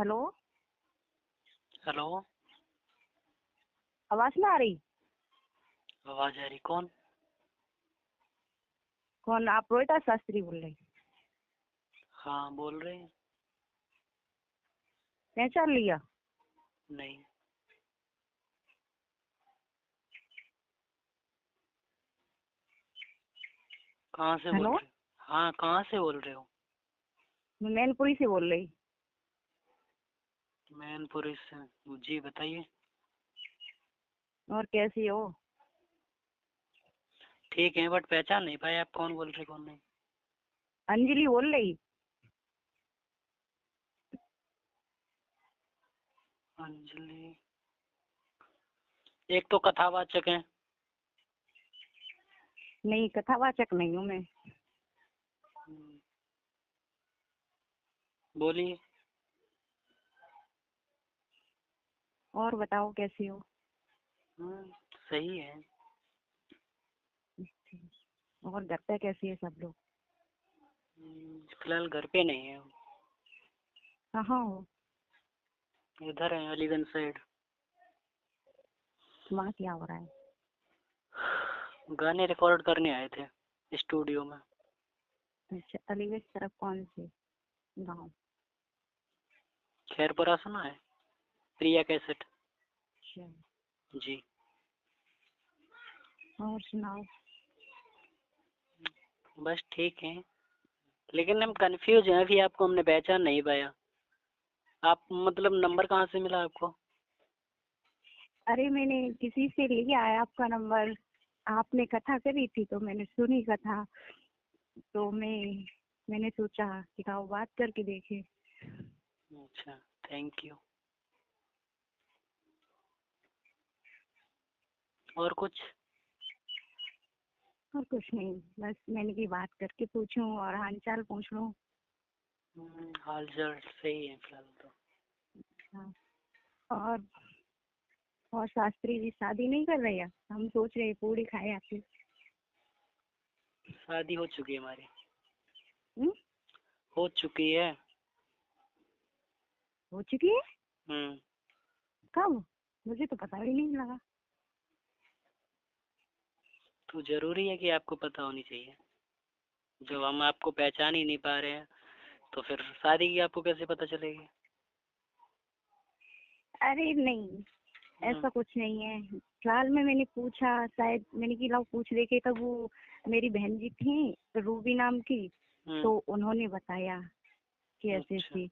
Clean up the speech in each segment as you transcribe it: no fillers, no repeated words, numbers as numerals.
Hello, hello. आवाज ना आ रही? आवाज आ रही। कौन? कौन? आप रोहिता शास्त्री बोल रहे? हाँ, बोल रहे हैं। पहचान लिया? नहीं। कहाँ से बोल हेलो, रहे हो? हाँ, कहाँ से बोल रहे हो? मैं मैनपुरी से बोल रही। मैनपुरी से? जी बताइए। और कैसी हो? ठीक है, बट पहचान नहीं पाए आप कौन बोल रहे कौन नहीं। अंजलि बोल रही। अंजलि? एक तो कथावाचक है। नहीं, कथावाचक नहीं हूँ मैं। बोलिए। और बताओ कैसी हो? सही है। और घर पे कैसी है सब लोग? फिलहाल घर पे नहीं है। कहाँ हो? इधर है, अलीगंज साइड। वहाँ क्या हो रहा है? गाने रिकॉर्ड करने आए थे स्टूडियो में। अच्छा, अलीगंज तरफ कौन से गाँव? खैरपुरा सुना है? प्रिया कैसेट। अच्छा, जी। और सुनाओ। बस ठीक है, लेकिन हम कंफ्यूज हैं। अभी आपको हमने पहचान नहीं पाया। आप मतलब नंबर कहाँ से मिला आपको? अरे मैंने किसी से लिया है आपका नंबर। आपने कथा करी थी तो मैंने सुनी कथा, तो मैंने सोचा कि आओ बात करके देखे। अच्छा, थैंक यू। और कुछ? और कुछ नहीं, बस मैंने की बात करके पूछूं और हालचाल पूछ लूं। हाल चाल सही है फिलहाल तो। हाँ। और और शास्त्री जी शादी नहीं कर रहे हैं? हम सोच रहे पूरी खाए आपकी। शादी हो चुकी है हमारी। हम्म? हो चुकी है। हो चुकी है? हम्म। कब? मुझे तो पता ही नहीं लगा। तो जरूरी है कि आपको पता होनी चाहिए। जब हम आपको पहचान ही नहीं पा रहे हैं तो फिर शादी की आपको कैसे पता चलेगी? अरे नहीं, ऐसा कुछ नहीं है। फिलहाल में मैंने पूछा, शायद मैंने की लाओ पूछ देखे, तब वो मेरी बहन जी थी रूबी नाम की, तो उन्होंने बताया कि ऐसे अच्छा। ऐसे,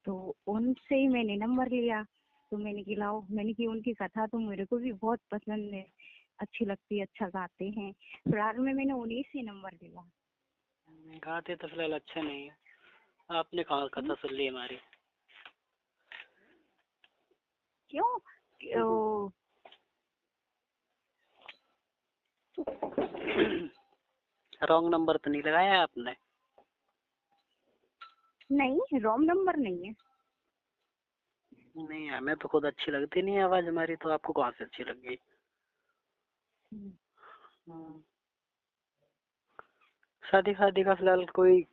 तो उनसे ही मैंने नंबर लिया। तो मैंने की लाओ, मैंने की उनकी कथा तो मेरे को भी बहुत पसंद है, अच्छी लगती है, अच्छा गाते हैं। फिलहाल में मैंने उन्हीं से नंबर लिया। गाते तो फिलहाल अच्छा नहीं है। आपने कहाँ कथा सुन ली हमारी? क्यों? क्यों? रॉन्ग नंबर तो नहीं लगाया आपने? नहीं, रॉन्ग नंबर नहीं है। नहीं, हमें तो खुद अच्छी लगती नहीं है आवाज हमारी, तो आपको कहाँ से अच्छी लग गई? शादी शादी का फिलहाल कोई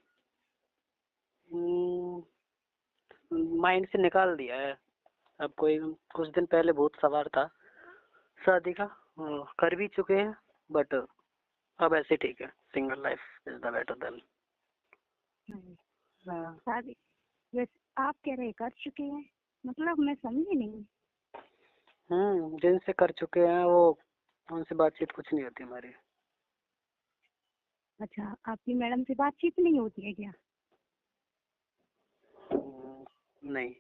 माइंड से निकाल दिया है। अब कोई कुछ दिन पहले बहुत सवार था शादी का, कर भी चुके हैं, बट अब ऐसे ठीक है। Single life is the better than. शादी वैसे आप कह रहे कर चुके हैं, मतलब मैं समझी नहीं। जिनसे कर चुके हैं वो, उनसे बातचीत कुछ नहीं होती हमारी। अच्छा, आपकी मैडम से बातचीत नहीं होती है क्या? नहीं।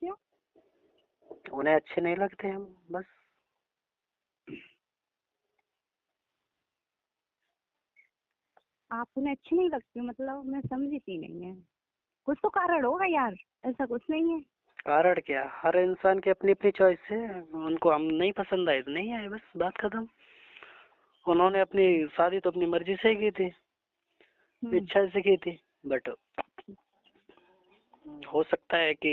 क्यों? उन्हें अच्छे नहीं लगते हम, बस। आप उन्हें अच्छी नहीं लगती, मतलब मैं समझी थी नहीं है। कुछ तो कारण होगा यार, ऐसा कुछ नहीं है। कारण क्या, हर इंसान की अपनी अपनी चॉइस है। उनको हम नहीं पसंद आए तो नहीं आए, बस बात खत्म। उन्होंने अपनी शादी तो अपनी मर्जी से ही की थी, इच्छा से की थी, बट हो सकता है कि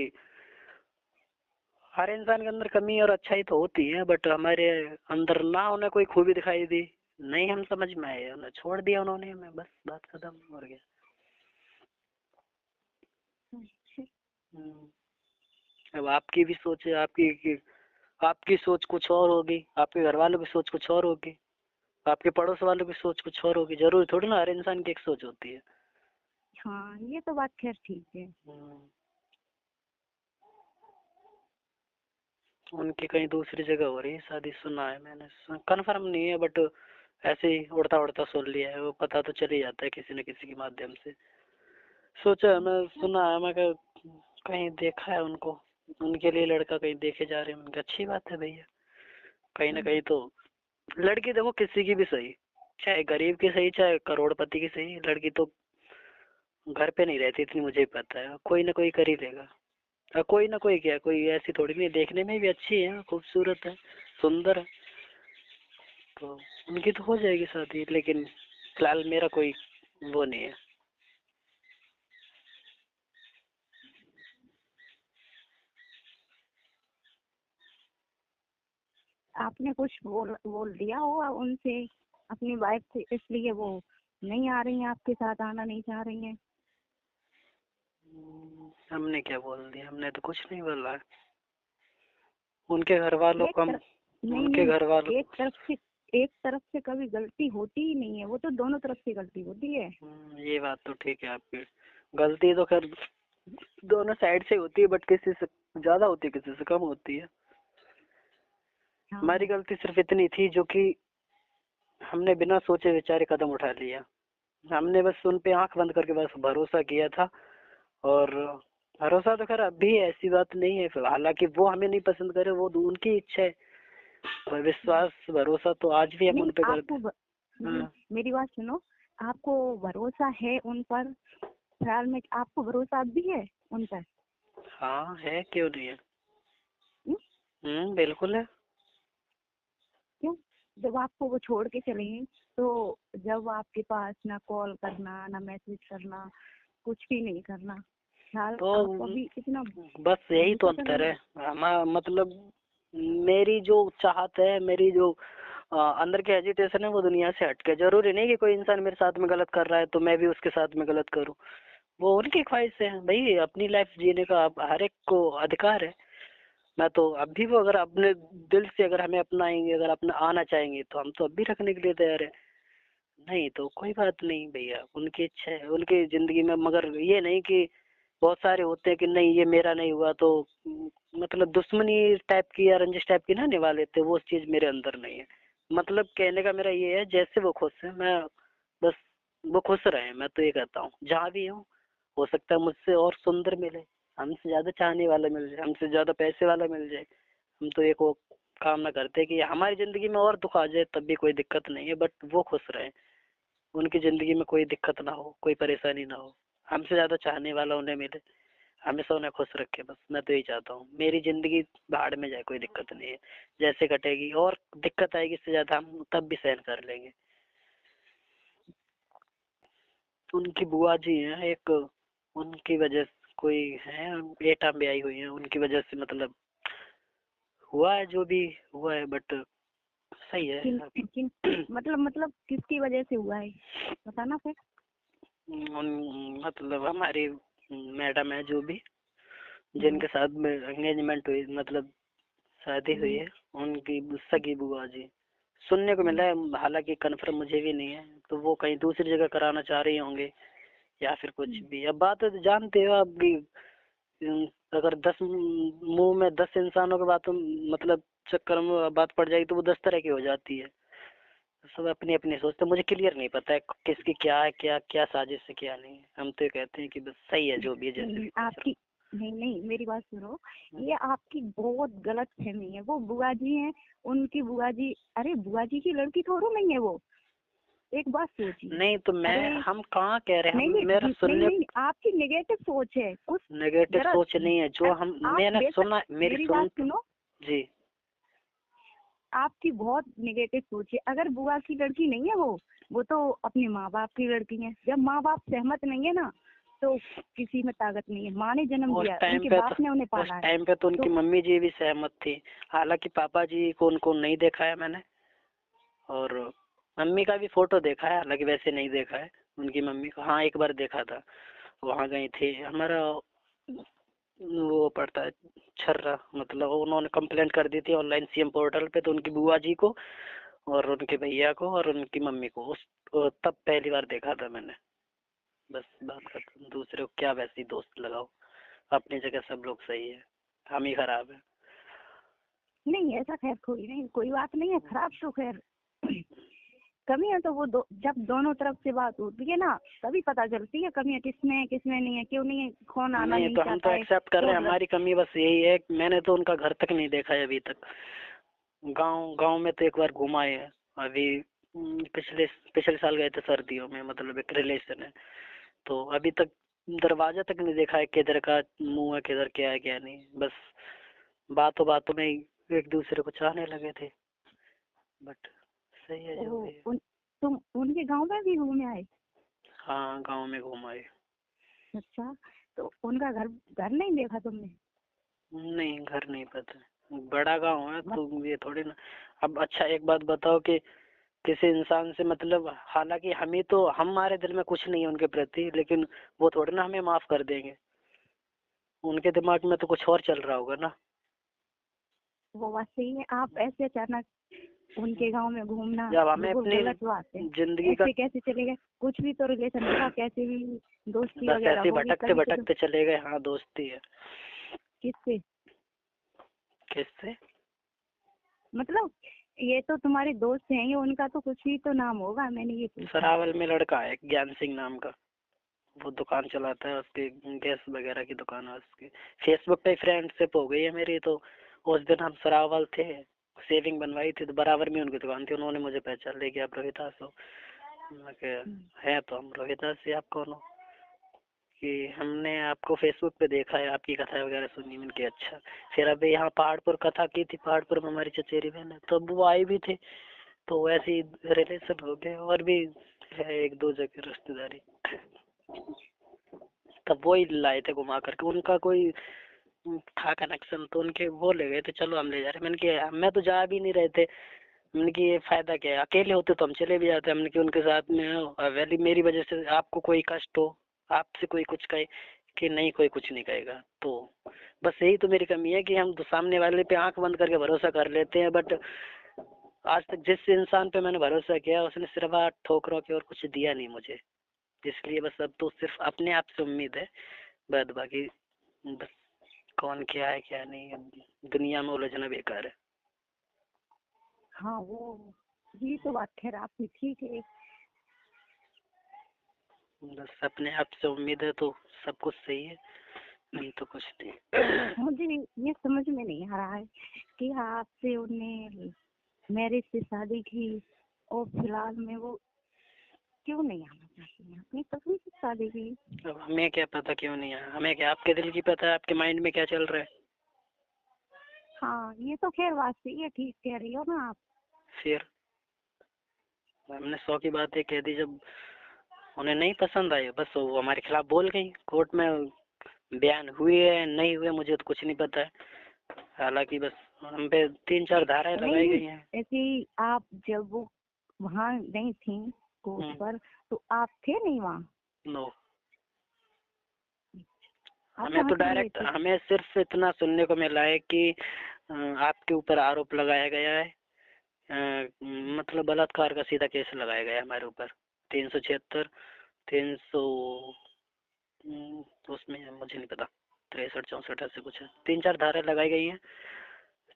हर इंसान के अंदर कमी और अच्छाई तो होती है, बट हमारे अंदर ना उन्हें कोई खूबी दिखाई दी, नहीं हम समझ में आए, उन्हें छोड़ दिया उन्होंने हमें, बस बात खत्म। और क्या। अब आपकी भी सोच है, आपकी सोच कुछ और होगी, आपके घर वालों की सोच कुछ और होगी, आपके पड़ोस वालों की सोच कुछ और होगी। जरूरी थोड़ी ना हर इंसान की एक सोच होती है। हाँ ये तो बात खैर ठीक है। उनकी कहीं दूसरी जगह हो रही है शादी, सुना है मैंने, कंफर्म नहीं है बट ऐसे ही उड़ता उड़ता सुन लिया है, वो पता तो चल ही जाता है किसी न किसी के माध्यम से। सोचा मैं, सुना है मैं कहीं देखा है उनको, उनके लिए लड़का कहीं देखे जा रहे हैं। उनकी अच्छी बात है भैया, कहीं ना कहीं तो लड़की देखो किसी की भी सही, चाहे गरीब की सही चाहे करोड़पति की सही, लड़की तो घर पे नहीं रहती, इतनी मुझे पता है। कोई ना कोई कर ही लेगा। कोई ना कोई क्या, कोई ऐसी थोड़ी नहीं, देखने में भी अच्छी है, खूबसूरत है, सुंदर है, तो उनकी तो हो जाएगी शादी। लेकिन फिलहाल मेरा कोई वो नहीं है। आपने कुछ बोल दिया होगा उनसे, अपनी वाइफ से, इसलिए वो नहीं आ रही हैं आपके साथ, आना नहीं चाह रही हैं। हमने क्या बोल दिया, हमने तो कुछ नहीं बोला है। उनके घर वालों का, उनके घर वालों, एक तरफ से कभी गलती होती ही नहीं है, वो तो दोनों तरफ से गलती होती है। ये बात तो ठीक है आपकी, गलती तो खैर दोनों साइड से होती है, बट किसी से ज्यादा होती है किसी से कम होती है। हाँ। हमारी गलती सिर्फ इतनी थी जो कि हमने बिना सोचे विचारे कदम उठा लिया। हमने बस उन पे आंख बंद करके बस भरोसा किया था, और भरोसा तो खैर अब भी ऐसी बात नहीं है। हालांकि वो हमें नहीं पसंद करे, वो उनकी इच्छा है, पर विश्वास भरोसा तो आज भी हम उन पे करते हैं। मेरी बात सुनो, आपको भरोसा है उन पर, फिलहाल में आपको भरोसा अब भी है उन पर? हाँ है, क्यों नहीं है। बिल्कुल है। क्यों? जब आपको वो छोड़ के चले गए, तो जब आपके पास ना कॉल करना ना मैसेज करना, कुछ भी नहीं करना, तो अभी इतना बस यही तो अंतर है हमारा। मतलब मेरी जो चाहत है, मेरी जो अंदर की एजिटेशन है, वो दुनिया से हटके। जरूरी नहीं कि कोई इंसान मेरे साथ में गलत कर रहा है तो मैं भी उसके साथ में गलत करूं। वो उनकी ख्वाहिश है भाई, अपनी लाइफ जीने का हर एक को अधिकार है। मैं तो अब भी, वो अगर अपने दिल से अगर हमें अपनाएंगे, अगर अपना आना चाहेंगे, तो हम तो अब भी रखने के लिए तैयार है। नहीं तो कोई बात नहीं भैया, उनकी इच्छा है उनकी जिंदगी में। मगर ये नहीं कि बहुत सारे होते हैं कि नहीं ये मेरा नहीं हुआ तो मतलब दुश्मनी टाइप की या रंजिश टाइप की ना निभा लेते, वो चीज मेरे अंदर नहीं है। मतलब कहने का मेरा ये है, जैसे वो खुश है, मैं बस वो खुश रहे, मैं तो ये कहता हूँ। जहाँ भी हूँ, हो सकता है मुझसे और सुंदर मिले, हमसे ज्यादा चाहने वाला मिल जाए, हमसे ज्यादा पैसे वाला मिल जाए। हम तो एक वो कामना करते हैं कि हमारी जिंदगी में और दुख आ जाए तब भी कोई दिक्कत नहीं है, बट वो खुश रहे, उनकी जिंदगी में कोई दिक्कत ना हो, कोई परेशानी ना हो, हमसे ज्यादा चाहने वाला उन्हें मिले, हमेशा उन्हें खुश रखे। बस मैं तो यही चाहता हूँ। मेरी जिंदगी भाड़ में जाए, कोई दिक्कत नहीं है, जैसे कटेगी। और दिक्कत आएगी इससे ज्यादा, हम तब भी सहन कर लेंगे। उनकी बुआ जी हैं एक, उनकी वजह से कोई है, एटा में आई हुई है, उनकी वजह से मतलब हुआ है जो भी हुआ है, बट सही है। मतलब किसकी वजह से हुआ है, बताना फिर। मतलब हमारी मैडम है जो भी, जिनके साथ में एंगेजमेंट हुई, मतलब शादी हुई है, उनकी सगी बुआ जी। सुनने को मिला है, हालांकि कंफर्म मुझे भी नहीं है, तो वो कहीं दूसरी जगह कराना चाह रही होंगे या फिर कुछ भी। अब बात है तो जानते हो आप भी, अगर 10 मुंह में 10 इंसानों के बातों मतलब चक्कर में बात पड़ जाएगी तो वो 10 तरह की हो जाती है। सब अपनी अपनी सोचते, मुझे क्लियर नहीं पता है किसकी क्या है, क्या क्या साजिश है क्या नहीं। हम तो कहते हैं कि बस सही है जो भी है, जैसे भी आपकी नहीं मेरी बात सुनो, ये आपकी बहुत गलत फहमी है। वो बुआ जी हैं, उनकी बुआ जी, अरे बुआ जी की लड़की थोड़ी नहीं है वो, एक बात सोचिए। नहीं तो मैं, हम कहाँ कह रहे हैं, मेरा सुनने, नहीं, आपकी नेगेटिव सोच है कुछ, नेगेटिव सोच नहीं है जो हम, मैंने सुना, मेरी बात सुनो जी, आपकी बहुत नेगेटिव सोच है। अगर बुआ की लड़की नहीं है वो तो अपने माँ बाप की लड़की है। जब माँ बाप सहमत नहीं है ना, तो किसी में ताकत नहीं है। माँ ने जन्म दिया, उनके बाप ने उन्हें पाला है। उस टाइम पे तो उनकी मम्मी जी भी सहमत थी। हालांकि पापा जी को उनको नहीं देखा है मैंने, और मम्मी का भी फोटो देखा है, हालांकि वैसे नहीं देखा है उनकी मम्मी को। हाँ एक बार देखा था, वहाँ गए थे। हमारा वो पड़ता है छर्रा, मतलब उन्होंने कंप्लेंट कर दी थी ऑनलाइन सीएम पोर्टल पे, तो उनकी बुआ जी को और उनके भैया को और उनकी मम्मी को तब पहली बार देखा था मैंने। बस बात खत्म। दूसरे को क्या वैसी दोस्त लगाओ, अपनी जगह सब लोग सही है, हम ही खराब है। नहीं ऐसा खैर कोई नहीं, कोई बात नहीं है, खराब तो खैर कमी है तो वो जब दोनों तरफ से बात होती है ना तभी पता चलती है कमी है किसमें नहीं है, क्यों नहीं है, कौन आना नहीं तो हम तो चाहता है। एक्सेप्ट कर रहे हैं, हमारी कमी बस यही है, मैंने तो उनका घर तक नहीं देखा है अभी तक। गांव में तो एक बार घुमा है अभी, पिछले साल गए थे सर्दियों में, मतलब एक रिलेशन है, तो अभी तक दरवाजा तक नहीं देखा है किधर का मुंह है, किधर क्या है क्या नहीं। बस बातों में ही एक दूसरे को चाहने लगे थे, बट सही है जो भी है। तुम उनके गांव में भी घूमे आए? हाँ गांव में घुमाए। अच्छा, तो उनका घर घर नहीं देखा तुमने? नहीं घर नहीं पता, बड़ा गांव है तो ये थोड़ी ना। अब अच्छा एक बात बताओ कि किसी इंसान से मतलब, हालांकि हमारे दिल में कुछ नहीं है उनके प्रति, लेकिन वो थोड़ी ना हमें माफ कर देंगे। उनके दिमाग में तो कुछ और चल रहा होगा ना। वो बात सही है, आप ऐसे अचानक उनके गांव में घूमना जब हमें बिल्कुल अपनी गलत बात है। जिंदगी का ऐसे कैसे चलेगा? कुछ भी तो रिलेशन होगा, कैसे भी दोस्ती बस वगैरह ऐसे होगी भटकते तभी तो। भटकते चले गए। हाँ दोस्ती है। किससे? किससे? मतलब ये तो तुम्हारे दोस्त हैं, ये उनका तो कुछ भी तो नाम होगा, मैंने ये पूछा। सरावल में लड़का है ज्ञान सिंह नाम का, वो दुकान चलाता है, उसकी गैस वगैरह की दुकान है उसकी। फेसबुक पे फ्रेंडशिप हो गई है मेरी, तो उस दिन हम सरावल थे, सेविंग बनवाई थी, तो बराबर में उनकी दुकान थी। उन्होंने मुझे पहचान लिया कि आप रोहिदास हो। मैं कहा है तो हम रोहिदास से, आप कौन हो? कि हमने आपको फेसबुक पे देखा है, आपकी कथा वगैरह सुनी। मैंने कहा अच्छा। फिर अभी यहाँ पहाड़पुर कथा की थी, पहाड़पुर में हमारी चचेरी बहन है, तो वो आए भी थे, तो वैसे ही रिलेशन हो गए। और भी है एक दो जगह रिश्तेदारी, तब वो ही लाए थे घुमा करके। उनका कोई था कनेक्शन, तो उनके वो ले गए थे, चलो हम ले जा रहे। मैंने कहा मैं तो जा भी नहीं रहे थे। मैंने कि ये फायदा क्या है, अकेले होते तो हम चले भी जाते। हमने कि उनके साथ में हो, वैली मेरी वजह से आपको कोई कष्ट हो, आपसे कोई कुछ कहे, कि नहीं कोई कुछ नहीं कहेगा। तो बस यही तो मेरी कमी है कि हम तो सामने वाले पे आंख बंद करके भरोसा कर लेते हैं, बट आज तक जिस इंसान पे मैंने भरोसा किया उसने सिर्फ ठोकरों के और कुछ दिया नहीं मुझे। इसलिए बस अब तो सिर्फ अपने आप से उम्मीद है, बाद बाकी बस कौन क्या है क्या नहीं है, दुनिया में उलझना बेकार है। हाँ वो ये तो बात खैर आपकी ठीक है। बस अपने आप से उम्मीद है तो सब कुछ सही है, नहीं तो कुछ नहीं। मुझे ये समझ में नहीं आ रहा है कि आपसे उन्हें मैरिज से शादी की और फिलहाल में वो क्यों नहीं आना चाहती हैं, अपनी पसंद से शादी की। अब हमें क्या पता क्यों नहीं आया, हमें क्या आपके दिल की पता है, आपके माइंड में क्या चल रहा है। हाँ ये तो खैर बात सही है, ठीक कह रही हो ना आप। फिर हमने 100 की बात कह दी, जब उन्हें नहीं पसंद आई बस वो हमारे खिलाफ बोल गई। कोर्ट में बयान हुए है नहीं हुए मुझे तो कुछ नहीं पता है, हालांकि बस हम पे 3-4 धाराएं लगाई नहीं गई हैं। ऐसे आप जब वो वहाँ नहीं थी कोर्ट पर तो आप थे नहीं वहाँ? नो, आप हमें कहाँ तो चले गए डायरेक्ट थे? हमें सिर्फ इतना सुनने को मिला है कि आपके ऊपर आरोप लगाया गया है, मतलब बलात्कार का सीधा केस लगाया गया है हमारे ऊपर। 376, 300, तो उसमें मुझे नहीं पता, 63-64 ऐसे कुछ है, 3-4 धारा लगाई गई हैं।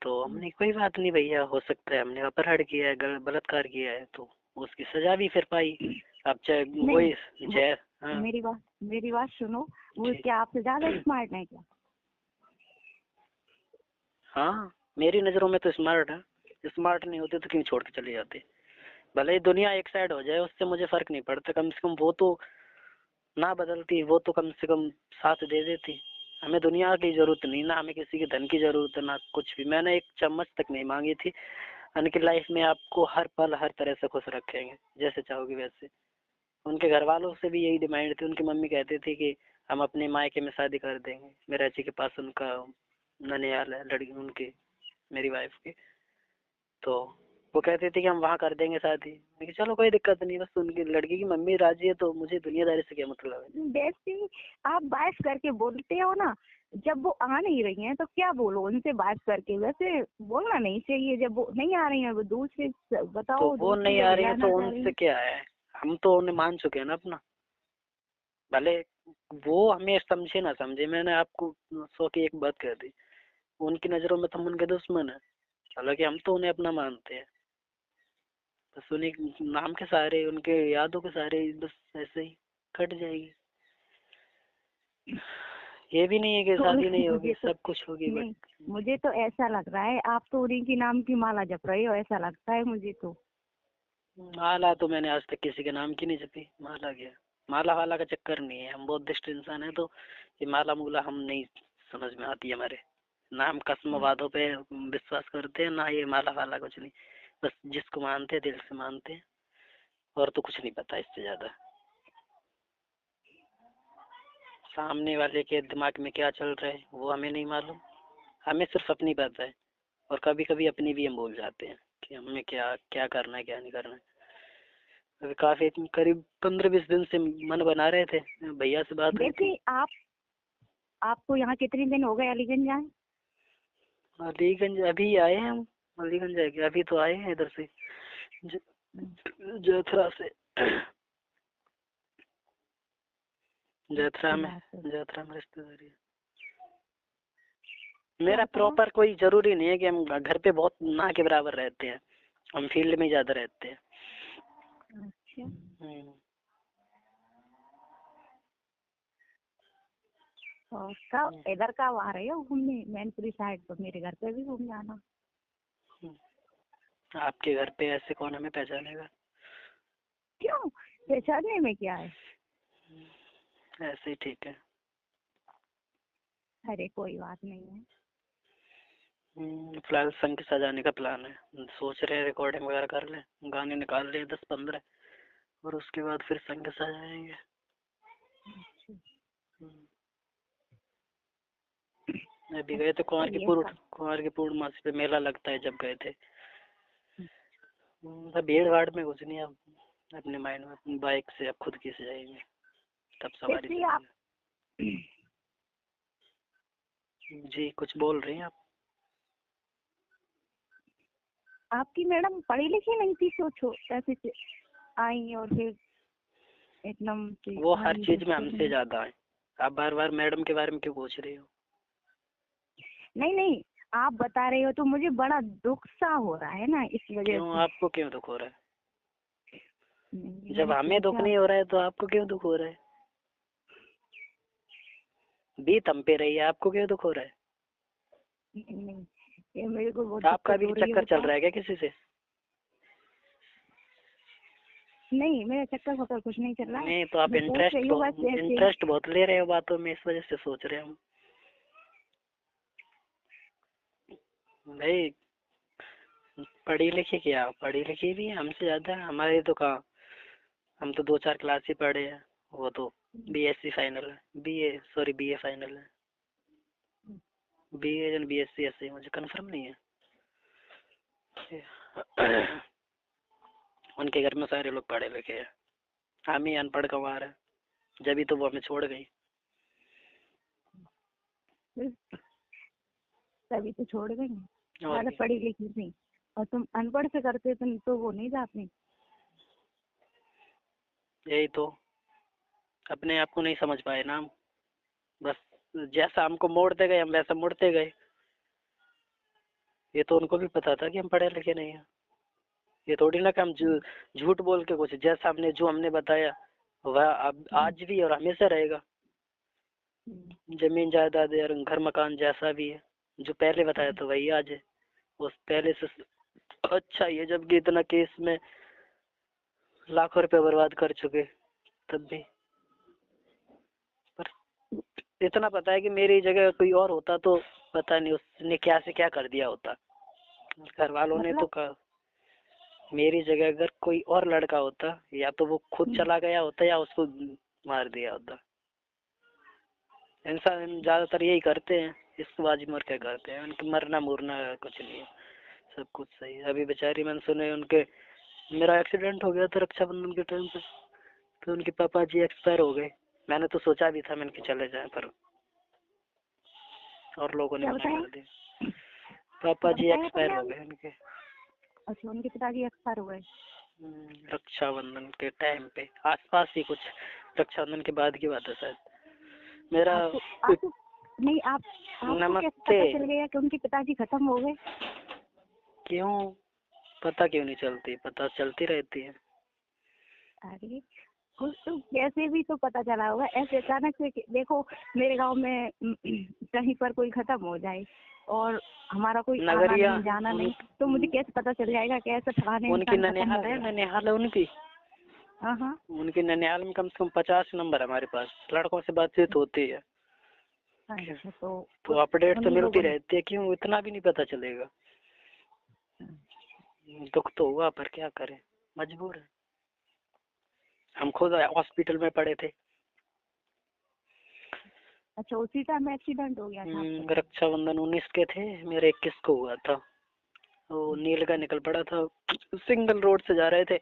तो हमने कोई बात नहीं भैया, हो सकता है हमने अपहरण किया है, बलात्कार किया है, तो उसकी सजा भी फिर पाई। अब चाहे नहीं वही जय। हाँ मेरी बात सुनो, वो जी। क्या आपसे ज्यादा स्मार्ट है क्या? हाँ मेरी नज़रों में तो स्मार्ट है, स्मार्ट नहीं होते तो क्यों छोड़ के चले जाते। भले ही दुनिया एक साइड हो जाए उससे मुझे फर्क नहीं पड़ता, कम से कम वो तो ना बदलती, वो तो कम से कम साथ दे देती। हमें दुनिया की जरूरत नहीं, ना हमें किसी के धन की जरूरत है, ना कुछ भी। मैंने एक चम्मच तक नहीं मांगी थी। उनकी लाइफ में आपको हर पल हर तरह से खुश रखेंगे, जैसे चाहोगे वैसे। उनके घर वालों से भी यही डिमांड थी। उनकी मम्मी कहती थी कि हम अपने मायके में शादी कर देंगे, मेरे अच्छी के पास उनका ननियाल है, लड़की उनकी, मेरी वाइफ की। तो वो कहते थे कि हम वहाँ कर देंगे शादी। लेकिन चलो कोई दिक्कत नहीं, बस उनकी लड़की की मम्मी राजी है तो मुझे दुनियादारी से क्या मतलब है। वैसे आप बात करके बोलते हो ना, जब वो आ नहीं रही हैं तो क्या बोलो उनसे बात करके, वैसे बोलना नहीं चाहिए। जब वो नहीं आ रही हैं वो दूसरे तो बताओ, वो दूसरी नहीं आ जगह रही है जाना तो चाह रही उनसे हैं। क्या है, हम तो उन्हें मान चुके हैं ना अपना। भले वो हमें समझे ना समझे, मैंने आपको 100 की एक बात कह दी, उनकी नजरों में तो हम उनके दुश्मन है, हालांकि हम तो उन्हें अपना मानते हैं। बस उन्हीं नाम के सहारे, उनके यादों के सहारे बस ऐसे ही कट जाएगी। ये भी नहीं है कि तो शादी नहीं होगी, मुझे तो सब कुछ होगी, बट नहीं, मुझे तो ऐसा लग रहा है आप तो उन्हीं की नाम की माला जप रहे हो, ऐसा लगता है मुझे तो। माला तो मैंने आज तक किसी के नाम की नहीं जपी। माला क्या, माला वाला का चक्कर नहीं है, हम बुद्धिस्ट इंसान है तो ये माला मूला हम नहीं समझ में आती है हमारे। ना हम कसम वादों पे विश्वास करते हैं, ना ये माला वाला कुछ नहीं। बस जिसको मानते हैं दिल से मानते हैं, और तो कुछ नहीं पता इससे ज्यादा। सामने वाले के दिमाग में क्या चल रहा है वो हमें नहीं मालूम, हमें सिर्फ अपनी पता है। और कभी कभी अपनी भी हम भूल जाते हैं कि हमें क्या क्या करना है क्या नहीं करना है। अभी काफी करीब 15-20 दिन से मन बना रहे थे, भैया से बात हुई थी। वैसे आपको यहाँ कितने दिन हो गए अलीगंज आए? अलीगंज अभी आए हैं हम, अलीगंज आए अभी तो आए हैं इधर से, जथरा से। जथरा में रिश्तेदारी है। मेरा प्रॉपर कोई जरूरी नहीं है कि हम घर पे बहुत ना के बराबर रहते हैं, हम फील्ड में ज्यादा रहते हैं। अच्छा। और कब इधर कब आ रहे हो घूमने मैनपुरी साइड? तो मेरे घर पे भी घूम जाना। आपके घर पे ऐसे कौन हमें पहचानेगा? क्यों, पहचानने में क्या है? ऐसे ही ठीक है। अरे कोई बात नहीं है। फिलहाल संघ सजाने का प्लान है, सोच रहे हैं रिकॉर्डिंग वगैरह कर ले, गाने निकाल रहे 10-15, और उसके बाद फिर संघ सजाएंगे। अभी गए थे कुंवर की पूर्णमासी पे मेला लगता है, जब गए थे। भीड़ भाड़ में कुछ नहीं, अब अपने माइंड में अपनी बाइक से अब खुद की से जाएंगे, तब सवारी आप जी कुछ बोल रही हैं आप? आपकी मैडम पढ़ी लिखी नहीं थी, सोचो ऐसे से आई और फिर एकदम से वो हर चीज में हमसे ज्यादा है। आप बार बार मैडम के बारे में क्यों पूछ रही हो? नहीं, आप बता रहे हो तो मुझे बड़ा दुख सा हो रहा है ना, इस वजह क्यों, से। आपको क्यों दुख हो रहा है? जब हमें दुख नहीं हो रहा है तो आपको क्यों दुख हो रहा है? बीत हम पे रही है, आपको क्यों दुख हो रहा है? नहीं, ये मेरे को बहुत आपका भी चक्कर चल रहा है क्या किसी से? नहीं, मेरा चक्कर फक्कर कुछ नहीं चल रहा है। नहीं तो आप इंटरेस्ट बहुत ले रहे हो बातों में, इस वजह से सोच रहे हम। भाई पढ़ी लिखी क्या, पढ़ी लिखी भी है हमसे ज्यादा, हमारे तो कहाँ, हम तो 2-4 क्लास ही पढ़े हैं। वो तो बीएससी फाइनल है, बीए फाइनल है, बीए या बीएससी ऐसे ही, मुझे कंफर्म नहीं है। उनके घर में सारे लोग पढ़े लिखे हैं, हम ही अनपढ़ गंवार है, जब तो वो हमें छोड़ गई। तभी तो छोड़ गई। अरे पढ़ी लिखी थी और तुम अनपढ़ से करते तुम तो वो नहीं जाती। यही तो, अपने आप को नहीं समझ पाए ना हम, बस जैसा हमको मोड़ते गए हम वैसा मुड़ते गए। ये तो उनको भी पता था कि हम पढ़े लिखे नहीं है, ये थोड़ी ना कि हम झूठ बोल के कुछ, जैसा हमने जो हमने बताया वह अब आज भी और हमेशा रहेगा। जमीन जायदाद और घर मकान जैसा भी है, जो पहले बताया था वही आज है, उस पहले से अच्छा ही है। जबकि इतना केस में लाखों रुपए बर्बाद कर चुके, तब भी। पर इतना पता है कि मेरी जगह कोई और होता तो पता नहीं उसने क्या से क्या कर दिया होता। घर वालों ने तो कहा, मेरी जगह अगर कोई और लड़का होता या तो वो खुद चला गया होता या उसको मार दिया होता। इंसान ज्यादातर यही करते हैं, इसबाजी मर क्या करते हैं, उनके मरना मुरना कुछ नहीं है, सब कुछ सही है। अभी बेचारी मैंने सुने उनके, मेरा एक्सीडेंट हो गया था रक्षाबंधन के टाइम पे, तो उनके पापा जी एक्सपायर हो गए। मैंने तो सोचा भी था मैंने कि चले जाए, पर और लोगों ने क्या मना बताया? कर दिया। पापा जी बताया तो एक्सपायर हो मैम। गए उनके। अच्छा, उनके पिताजी एक्सपायर हो गए। रक्षाबंधन के टाइम पे, आसपास ही कुछ, रक्षाबंधन के बाद की बात है शायद। मेरा आपको नहीं, आपको कैसे पता चल गया कि उनके पिताजी खत्म हो गए? क्यों पता क्यों नहीं चलती, पता चलती रहती है। अरे कुछ तो कैसे भी तो पता चला होगा, ऐसे अचानक से देखो मेरे गांव में कहीं पर कोई खत्म हो जाए और हमारा कोई आना नगरिया नहीं जाना नहीं, तो मुझे कैसे पता चल जाएगा कि ऐसे फलाने उनकी इंसान खत्म हो ननिहाल है, गया? ननिहाल है उनकी। हाँ। उनकी ननिहाल में कम से कम 50 नंबर है हमारे पास, लड़कों से बातचीत होती है। अच्छा, तो अपडेट तो उन्हीं मिलती लोगों ने। रहती है, क्यों इतना भी नहीं पता चलेगा। दुख तो हुआ पर क्या करें, मजबूर है। हम खुद हॉस्पिटल में पड़े थे। अच्छा, उसी टाइम एक्सीडेंट हो गया था आपका? रक्षाबंधन 19 के थे, मेरे 21 को हुआ था। वो नील का निकल पड़ा था, सिंगल रोड से जा रहे थे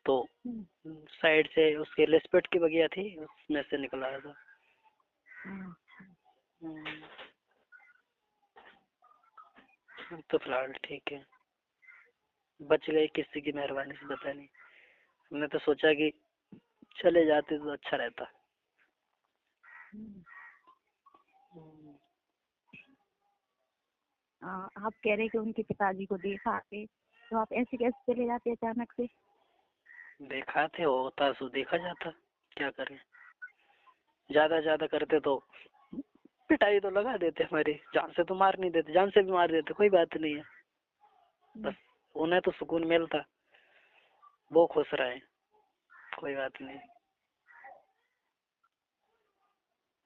तो साइड से उसके लिस्पेट की बगिया थी, उसमें से निकल आया था। तो फिलहाल ठीक है, बच गए किसी की मेहरबानी से, पता नहीं। हमने तो सोचा कि चले जाते तो अच्छा रहता। आप कह रहे कि उनके पिताजी को देखा आके, तो आप ऐसे कैसे चले जाते अचानक से? देखा थे, होता सो देखा जाता, क्या करें। ज्यादा करते तो पिटाई तो लगा देते हमारी, जान से तो मार नहीं देते, जान से भी मार देते, कोई बात नहीं है। बस उन्हें तो सुकून मिलता, वो खुश रहे, कोई बात नहीं।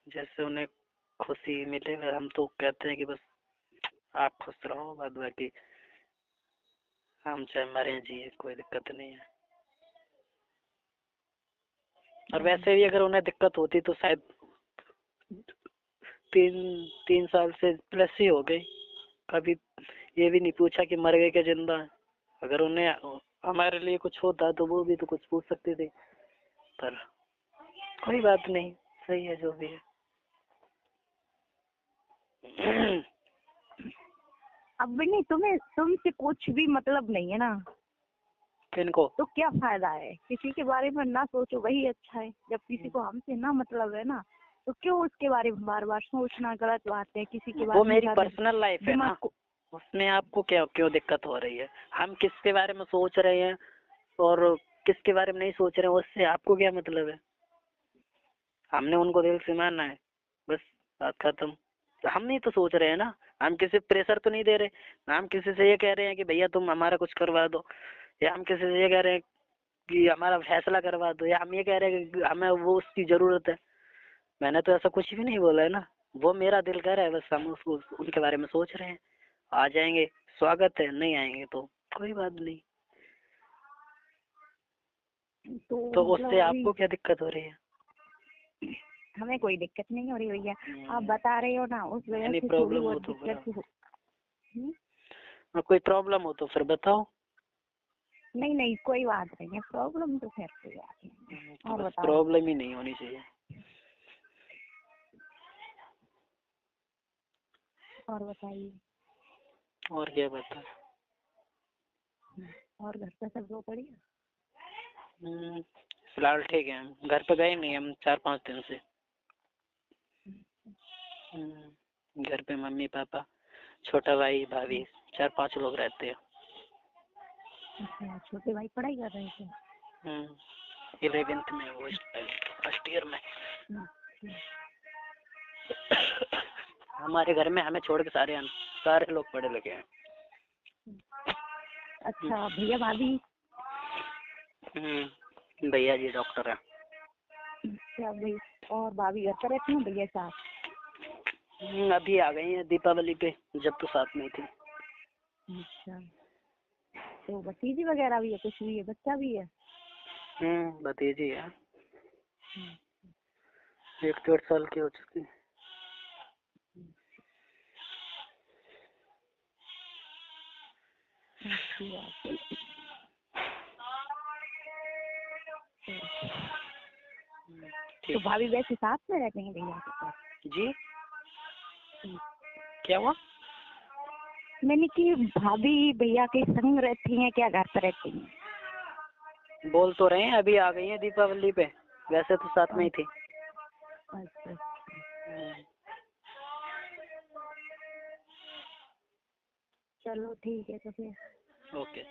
जैसे उन्हें खुशी मिले, हम तो कहते हैं कि बस आप खुश रहो, बाद बाकी हम चाहे मरे जिए, कोई दिक्कत नहीं है। और वैसे भी अगर उन्हें दिक्कत होती तो शायद 3 साल से प्लस ही हो गई, कभी ये भी नहीं पूछा कि मर गए क्या जिंदा है। अगर उन्हें हमारे लिए कुछ होता तो वो भी तो कुछ पूछ सकते थे, पर कोई बात नहीं, सही है जो भी है। अब भी नहीं, तुमसे कुछ भी मतलब नहीं है ना, किनको? तो क्या फायदा है? किसी के बारे में ना सोचो, वही अच्छा है। जब किसी को हमसे ना मतलब है ना, तो क्यों उसके बारे में बार बार सोचना? गलत बात है। किसी के बारे वो में मेरी पर्सनल लाइफ है ना, को उसमें आपको क्यों दिक्कत हो रही है? हम किसके बारे में सोच रहे हैं और किसके बारे में नहीं सोच रहे हैं, उससे आपको क्या मतलब है? हमने उनको दिल से माना है, बस बात खत्म। तो हम नहीं तो सोच रहे हैं ना, हम किसी प्रेशर तो नहीं दे रहे ना, हम किसी से ये कह रहे हैं कि भैया तुम हमारा कुछ करवा दो, या हम किसी से ये कह रहे हैं कि हमारा फैसला करवा दो, या हम ये कह रहे हैं कि हमें वो उसकी जरूरत है। मैंने तो ऐसा कुछ भी नहीं बोला है ना, वो मेरा दिल कर रहा है, बस हम उसको उनके बारे में सोच रहे हैं। आ जाएंगे स्वागत है, नहीं आएंगे तो कोई बात नहीं। तो उससे आपको क्या दिक्कत हो रही है? हमें कोई दिक्कत नहीं हो रही भैया, आप बता रहे हो ना, उस वजह से थोड़ी बहुत दिक्कत हो। कोई प्रॉब्लम हो तो फिर बताओ। नहीं, कोई बात नहीं है, प्रॉब्लम तो खैर कोई बात नहीं। और बताओ। प्रॉब्लम ही नहीं होनी चाहिए। और बताइए। और क्या बता। और घर पे सब लोग बढ़िया? फिलहाल ठीक है, हम घर पे गए नहीं, हम 4-5 दिन से। घर पे मम्मी पापा, छोटा भाई भाभी, 4-5 लोग रहते हैं। अच्छा, छोटे भाई पढ़ाई कर रहे थे? 11th में, वो फर्स्ट ईयर में। हमारे घर में हमें छोड़ के सारे लोग पढ़े लिखे हैं। अच्छा, भैया भाभी? भैया जी डॉक्टर है। अच्छा भाई, और भाभी घर पर रहती हैं भैया साथ? अभी आ गई है दीपावली पे, जब तो साथ में थी। अच्छा, तो भतीजी वगैरह भी है, कुछ भी है, बच्चा भी है? भतीजी है, 1-1.5 साल की हो चुकी। अच्छी बात है। तो ठीक। भाभी वैसे साथ में रहते हैं भैया के साथ? जी क्या हुआ? मैंने कि भाभी भैया के संग रहती हैं क्या, घर पर रहती हैं? बोल तो रहे हैं अभी आ गई है दीपावली पे, वैसे तो साथ में ही थी। अच्छा। चलो ठीक है तो फिर। ओके।